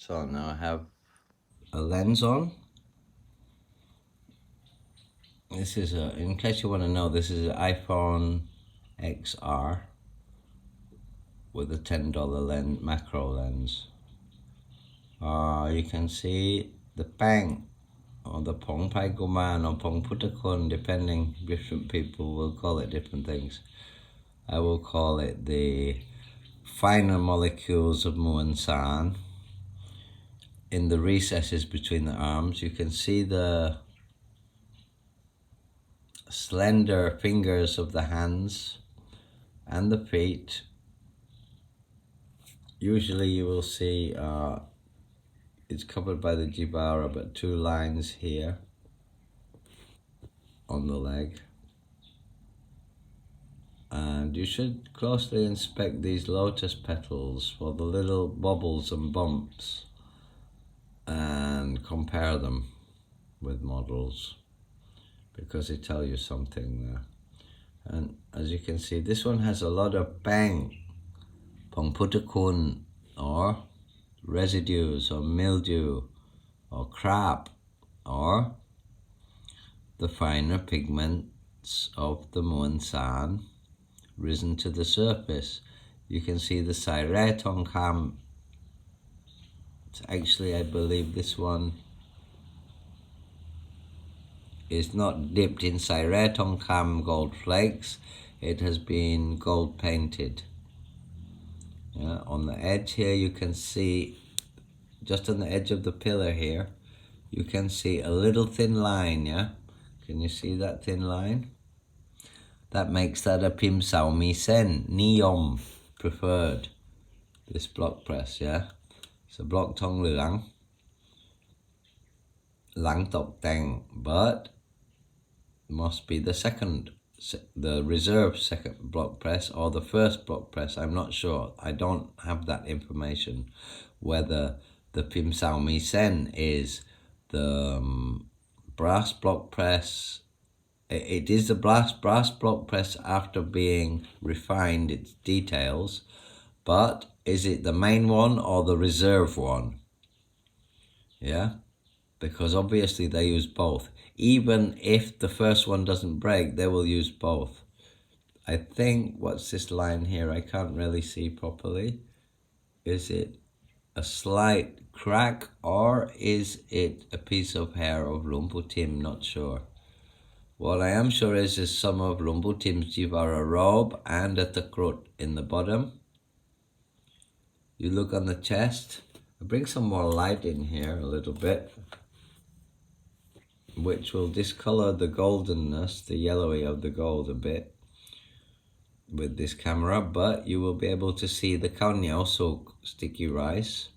So now I have a lens on. This is in case you want to know, this is an iPhone XR with a $10 lens, macro lens. You can see the Pang or the Pong Kumarn or Pong Khun, depending, different people will call it different things. I will call it the finer molecules of Muon San. In the recesses between the arms, you can see the slender fingers of the hands and the feet. Usually you will see it's covered by the jivara, but two lines here on the leg. And you should closely inspect these lotus petals for the little bubbles and bumps and compare them with models, because they tell you something there. And as you can see, this one has a lot of bang, pongputakun, or residues, or mildew, or crap, or the finer pigments of the Muon San risen to the surface. You can see the Saire Tongkam. Actually, I believe this one is not dipped in Saire Tongkam gold flakes. It has been gold painted. Yeah, on the edge here you can see, just on the edge of the pillar here, you can see a little thin line, yeah? Can you see that thin line? That makes that a Pim Sao Mee Sen, Niyom, preferred, this block press, yeah? It's a block tong Luang, Lang Tok Teng, but must be the second, the reserve second block press or the first block press. I'm not sure. I don't have that information, whether the Pim Sao Mee Sen is the brass block press. It is the brass block press after being refined, its details, but is it the main one or the reserve one? Yeah, because obviously they use both. Even if the first one doesn't break, they will use both. I think, what's this line here? I can't really see properly. Is it a slight crack, or is it a piece of hair of Lumpu Tim? Not sure. What I am sure is some of Lumpu Tim's jivara robe and a takrut in the bottom. You look on the chest. I'll bring some more light in here a little bit, which will discolor the goldenness, the yellowy of the gold a bit with this camera, but you will be able to see the Ganha soak sticky rice,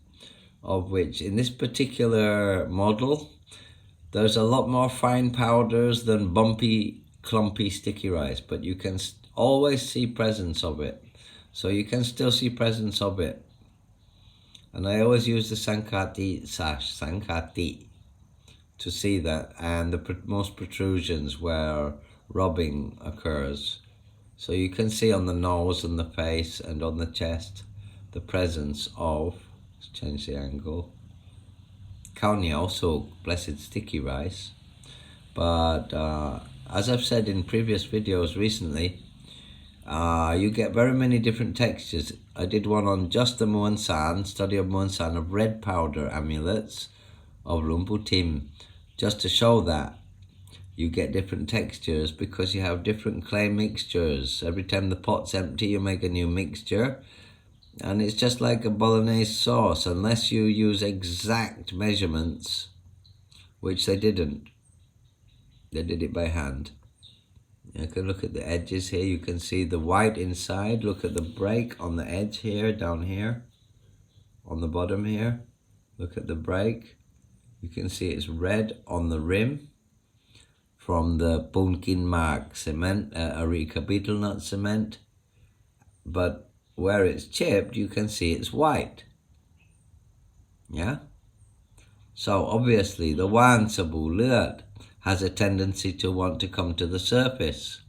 of which in this particular model, there's a lot more fine powders than bumpy, clumpy sticky rice, but you can always see presence of it. So you can still see presence of it. And I always use the Sankati sash, Sankati, to see that, and the most protrusions where rubbing occurs. So you can see on the nose and the face and on the chest the presence of, let's change the angle, Ganha, also blessed sticky rice. But as I've said in previous videos recently, you get very many different textures. I did one on just the Muon San, study of Muon San, of red powder amulets of Lumpu Tim, just to show that you get different textures because you have different clay mixtures. Every time the pot's empty, you make a new mixture. And it's just like a bolognese sauce, unless you use exact measurements, which they didn't. They did it by hand. You can look at the edges here. You can see the white inside. Look at the break on the edge here, down here, on the bottom here. Look at the break. You can see it's red on the rim from the pumpkin mark cement, areca beetle nut cement. But where it's chipped, you can see it's white. Yeah? So obviously the Wan Sabu Lut has a tendency to want to come to the surface.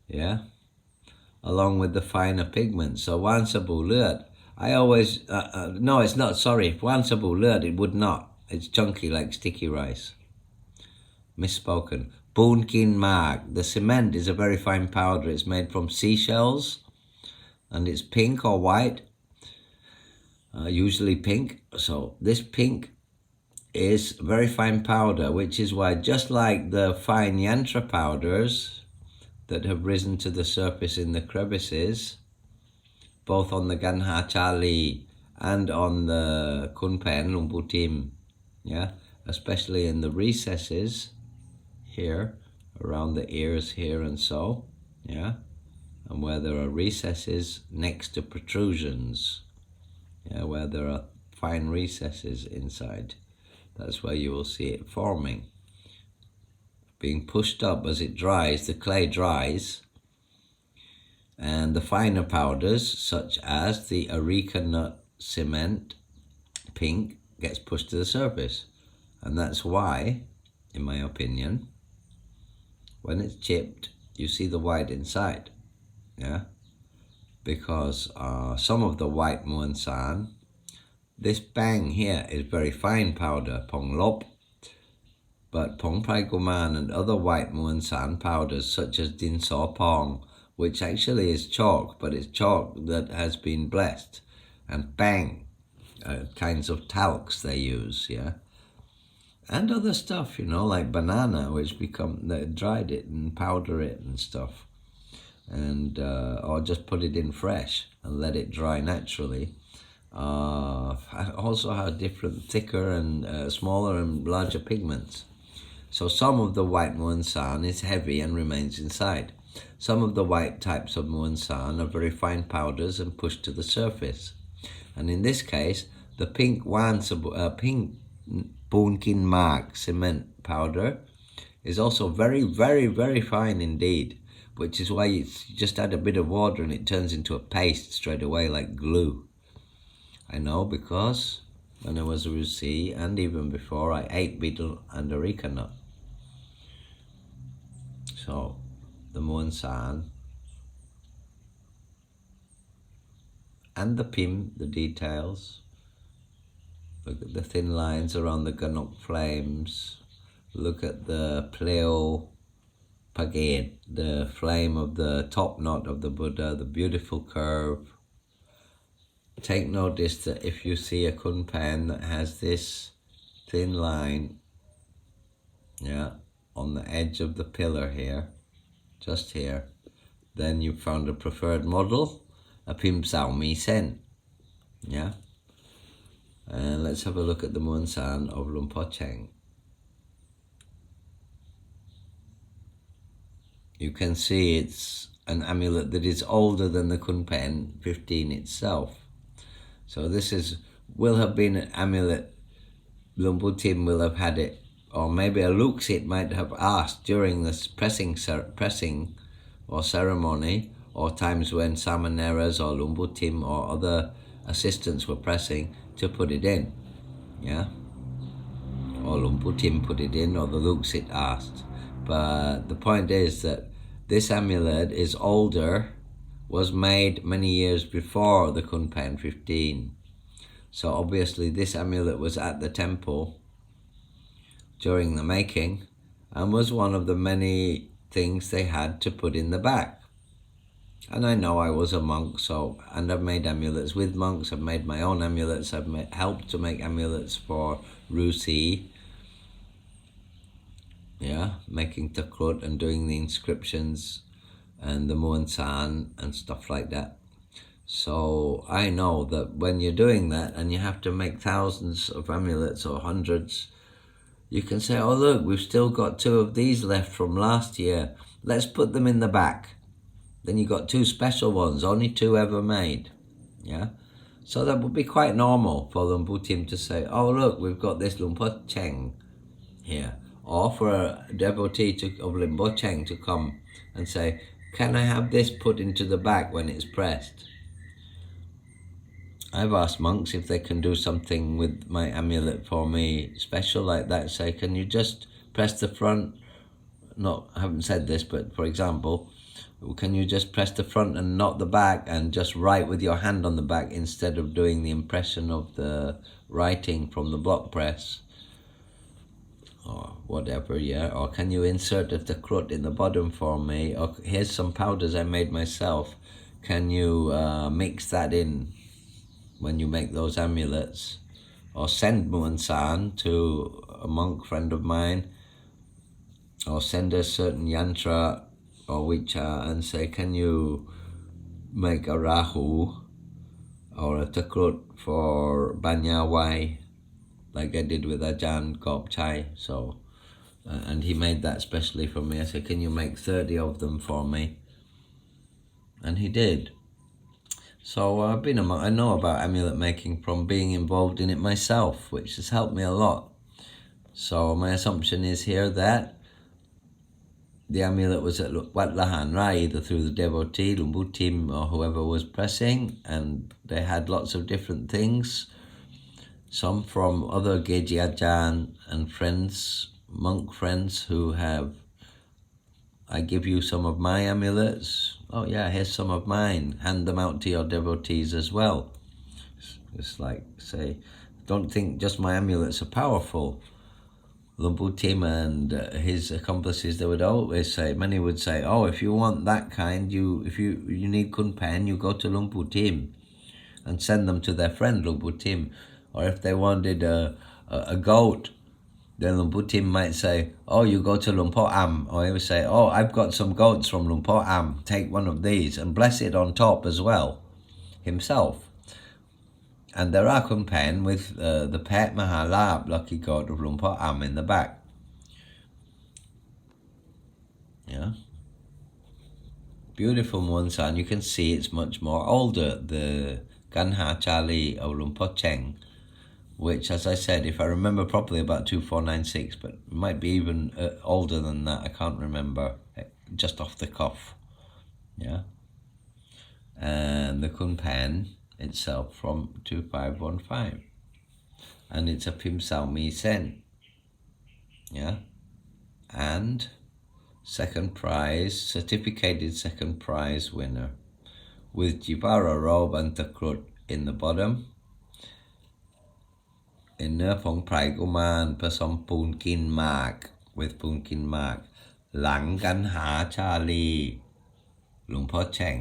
Yeah? Along with the finer pigments. So Wan Sabu Lut I always, no, it's not, sorry. Phuan Sabu Lurt, it would not. It's chunky like sticky rice. Misspoken. Boon Kin Mark. The cement is a very fine powder. It's made from seashells, and it's pink or white, usually pink. So this pink is very fine powder, which is why, just like the fine yantra powders that have risen to the surface in the crevices, both on the Ganha Chalee and on the Khun Phaen Luang Pu Tim, yeah, especially in the recesses here, around the ears here and so, yeah, and where there are recesses next to protrusions, yeah, where there are fine recesses inside. That's where you will see it forming, being pushed up as it dries. The clay dries, and the finer powders, such as the areca nut cement, pink, gets pushed to the surface. And that's why, in my opinion, when it's chipped, you see the white inside, yeah? Because some of the white muon san, this bang here is very fine powder, Pong Lop, but Pong Prai Kumarn and other white muon san powders, such as Din Saw Pong, which actually is chalk, but it's chalk that has been blessed, and bang, kinds of talcs they use, yeah? And other stuff, you know, like banana, which they dried it and powder it and stuff, and or just put it in fresh and let it dry naturally. Also have different, thicker and smaller and larger pigments. So some of the white muon san is heavy and remains inside. Some of the white types of muon san are very fine powders and pushed to the surface. And in this case, the pink Boon Kin Mark cement powder is also very, very, very fine indeed, which is why you just add a bit of water and it turns into a paste straight away like glue. I know, because when I was a Rusi, and even before, I ate betel and areca nut. So, the muon san and the pim, the details. Look at the thin lines around the ganok flames. Look at the pleo pagate, the flame of the top knot of the Buddha, the beautiful curve. Take notice that if you see a Khun Phaen that has this thin line, yeah, on the edge of the pillar here, just here, then you've found a preferred model, a Pim Sao Mee Sen, yeah? And let's have a look at the muon san of Luang Por Chaeng. You can see it's an amulet that is older than the Khun Phaen 15 itself. So this will have been an amulet. Luang Pu Tim will have had it, or maybe a Luksit might have asked during this pressing or ceremony, or times when Samaneras or Luang Pu Tim or other assistants were pressing, to put it in, yeah? Or Luang Pu Tim put it in, or the Luksit asked. But the point is that this amulet is older, was made many years before the Khun Phaen 15. So obviously this amulet was at the temple during the making, and was one of the many things they had to put in the back. And I know I was a monk, and I've made amulets with monks, I've made my own amulets, I've helped to make amulets for Rusi, yeah, making takrut and doing the inscriptions and the muon san and stuff like that. So I know that when you're doing that and you have to make thousands of amulets or hundreds, you can say, oh look, we've still got 2 of these left from last year, let's put them in the back. Then you got 2 special ones, only 2 ever made, yeah? So that would be quite normal for Luang Pu Tim to say, oh look, we've got this Luang Por Chaeng here. Or for a devotee of Luang Por Chaeng to come and say, can I have this put into the back when it's pressed? I've asked monks if they can do something with my amulet for me special like that. Say, can you just press the front? No, I haven't said this, but for example, can you just press the front and not the back and just write with your hand on the back instead of doing the impression of the writing from the block press? Or whatever, yeah. Or can you insert the crut in the bottom for me? Or here's some powders I made myself. Can you mix that in when you make those amulets? Or send Muan San to a monk friend of mine, or send a certain yantra or wicha and say, can you make a rahu or a takrut for Banya Wai, like I did with Ajahn Gop Chai. So, and he made that specially for me. I said, can you make 30 of them for me? And he did. So I've been a monk. I know about amulet making from being involved in it myself, which has helped me a lot. So my assumption is here that the amulet was at Wat Lahan Rai, either through the devotee, Lumbu Tim, or whoever was pressing, and they had lots of different things. Some from other Geji Ajahn and friends, monk friends who have, I give you some of my amulets. Oh yeah, here's some of mine. Hand them out to your devotees as well. It's like, say, don't think just my amulets are powerful. Lumpu Tim and his accomplices, they would always say, many would say, oh, if you want that kind, if you need Khun Phaen, you go to Lumpu Tim and send them to their friend Lumpu Tim. Or if they wanted a goat, then Lumpu Tim might say, oh, you go to Lumpo Am. Or he would say, oh, I've got some goats from Lumpo Am. Take one of these and bless it on top as well, himself. And there are Khun Phaen with the Pet Mahalab, lucky goat of Lumpo Am in the back. Yeah. Beautiful Muan San. You can see it's much more older. The Ganha Chalee of Lumpo Chaeng, which, as I said, if I remember properly, about 2496, but it might be even older than that. I can't remember, just off the cuff. Yeah. And the Khun Phaen itself from 2515. And it's a Pim Sao Mee Sen. Yeah. And second prize, certificated second prize winner, with Jivara robe and takrut in the bottom. In เนื้อผงไพรกุมารผสมปูนกินหมาก with ปูนกินหมาก หลังกันหาชาลีหลวงพ่อแช่ง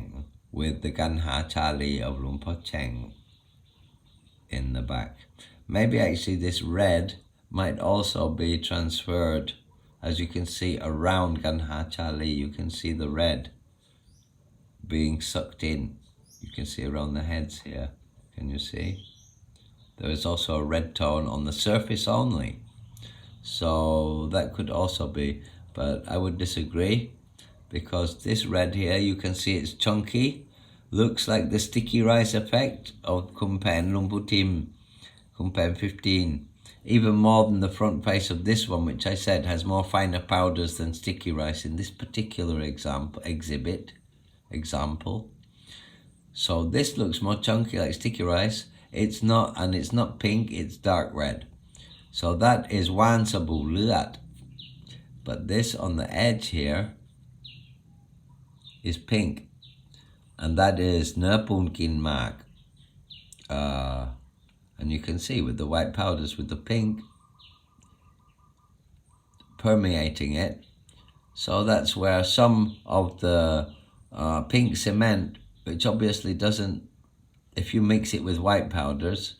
with the Ganha Chalee of Luang Cheng in the back. Maybe actually this red might also be transferred, as you can see around Ganha Chalee. You can see the red being sucked in. You can see around the heads here. Can you see? There is also a red tone on the surface only. So that could also be, but I would disagree, because this red here, you can see it's chunky, looks like the sticky rice effect of Khun Phaen Lumpu Tim, Khun Phaen 15, even more than the front face of this one, which I said has more finer powders than sticky rice in this particular example. So this looks more chunky like sticky rice. It's not, and it's not pink, it's dark red. So that is Wan Sabu Luat. But this on the edge here is pink. And that is Nerpun Kin Mak. And you can see with the white powders, with the pink permeating it. So that's where some of the pink cement, which obviously doesn't, if you mix it with white powders,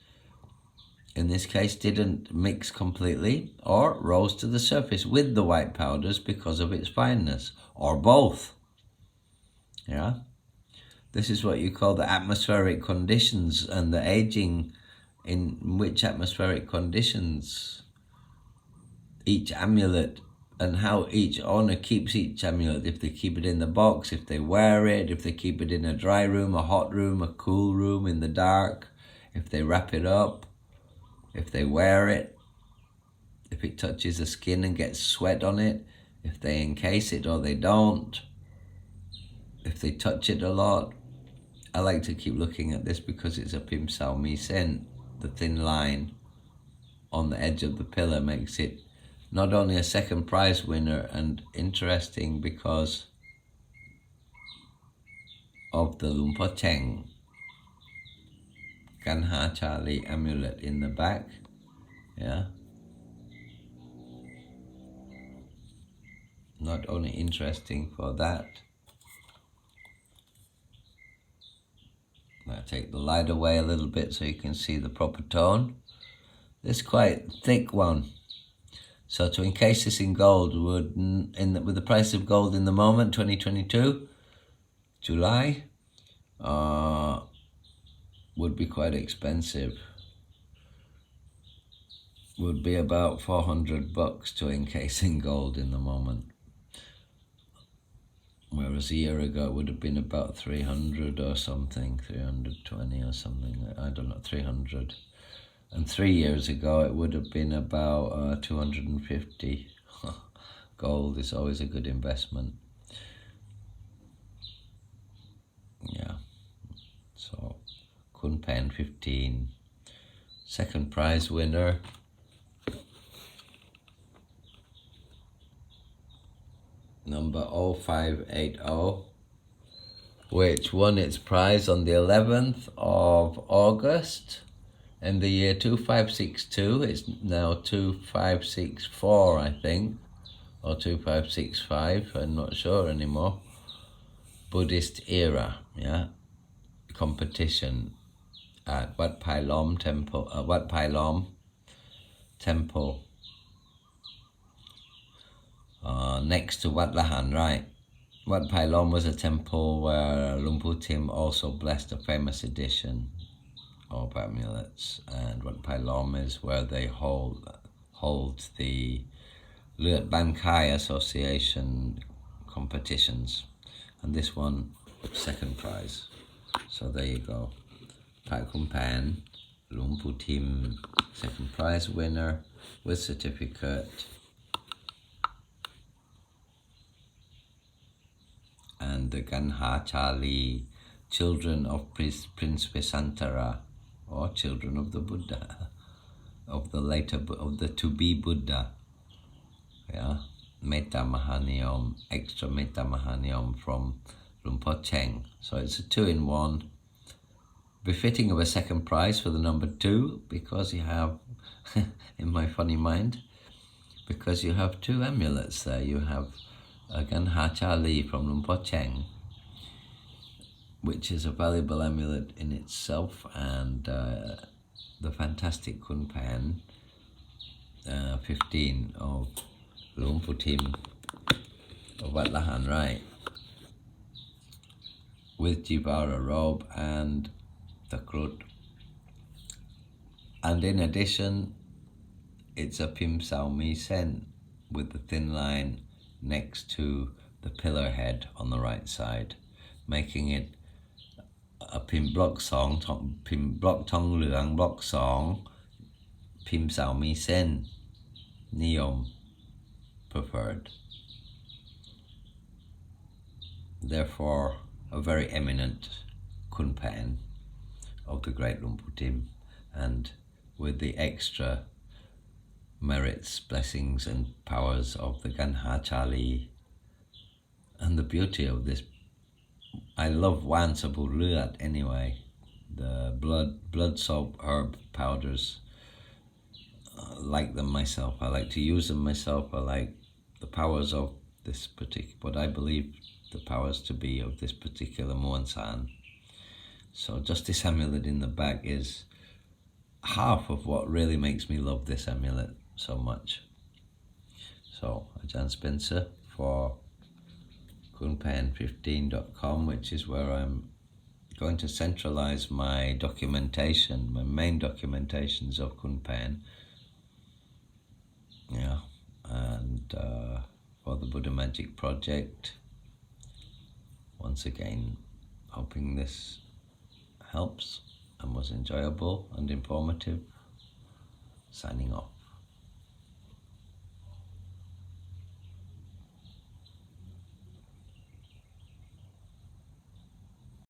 in this case didn't mix completely, or rose to the surface with the white powders because of its fineness, or both. Yeah, this is what you call the atmospheric conditions and the aging, in which atmospheric conditions each amulet, and how each owner keeps each amulet, if they keep it in the box, if they wear it, if they keep it in a dry room, a hot room, a cool room, in the dark, if they wrap it up, if they wear it, if it touches the skin and gets sweat on it, if they encase it or they don't, if they touch it a lot. I like to keep looking at this because it's a Pim Sao Mee Sen. The thin line on the edge of the pillar makes it not only a second prize winner and interesting, because of the Luang Chaeng Ganha Chalee amulet in the back. Yeah. Not only interesting for that. I'll take the light away a little bit so you can see the proper tone. This quite thick one. So to encase this in gold would, with the price of gold in the moment, 2022, July, would be quite expensive. Would be about $400 to encase in gold in the moment. Whereas a year ago it would have been about 300 or something, 320 or something, I don't know, 300. And 3 years ago it would have been about 250. Gold is always a good investment. Yeah. So, Khun Phaen 15. Second prize winner. Number 0580, which won its prize on the 11th of August in the year 2562. It's now 2564, I think, or 2565, I'm not sure anymore. Buddhist era, yeah, competition at Wat Pai Lom Temple, Temple, next to Wat Lahan, right? Wat Pai Lom was a temple where Luang Pu Tim also blessed a famous edition of amulets, and Wat Pai Lom is where they hold the Luat Ban Khai Association competitions, and this one second prize. So there you go. Pra Khun Phaen, Luang Pu Tim, second prize winner with certificate. And the Ganha Chalee, children of Prince Vesantara, or children of the Buddha, of the to-be Buddha. Yeah, Metta Mahaniyom, extra Metta Mahaniyom from Luang Chaeng. So it's a 2-in-1, befitting of a second prize for the number 2, because you have, in my funny mind, because you have 2 amulets there. You have a Ganha Chalee from Luang Chaeng, which is a valuable amulet in itself, and the fantastic Khun Phaen 15 of Luang Pu Tim of Wat Lahan, right, with Jivara robe and the krut. And in addition, it's a Pim Sao Mee Sen with the thin line next to the pillar head on the right side, making it a Pim block song, Pim block Tong Luang block song, Pim Sao Mee Sen, Niyom preferred. Therefore, a very eminent Khun Phaen of the great Luang Pu Tim, and with the extra merits, blessings and powers of the Ganha Chalee, and the beauty of this. I love Wan Sabu Luat anyway, the blood soap herb powders. I like them myself, I like to use them myself. I like the powers of this particular, what I believe the powers to be of this particular Muan San. So just this amulet in the back is half of what really makes me love this amulet so much. So, Ajahn Spencer for KhunPhaen15.com, which is where I'm going to centralize my documentation, my main documentations of Khun Phaen. Yeah, and for the Buddha Magic Project, once again, hoping this helps and was enjoyable and informative. Signing off.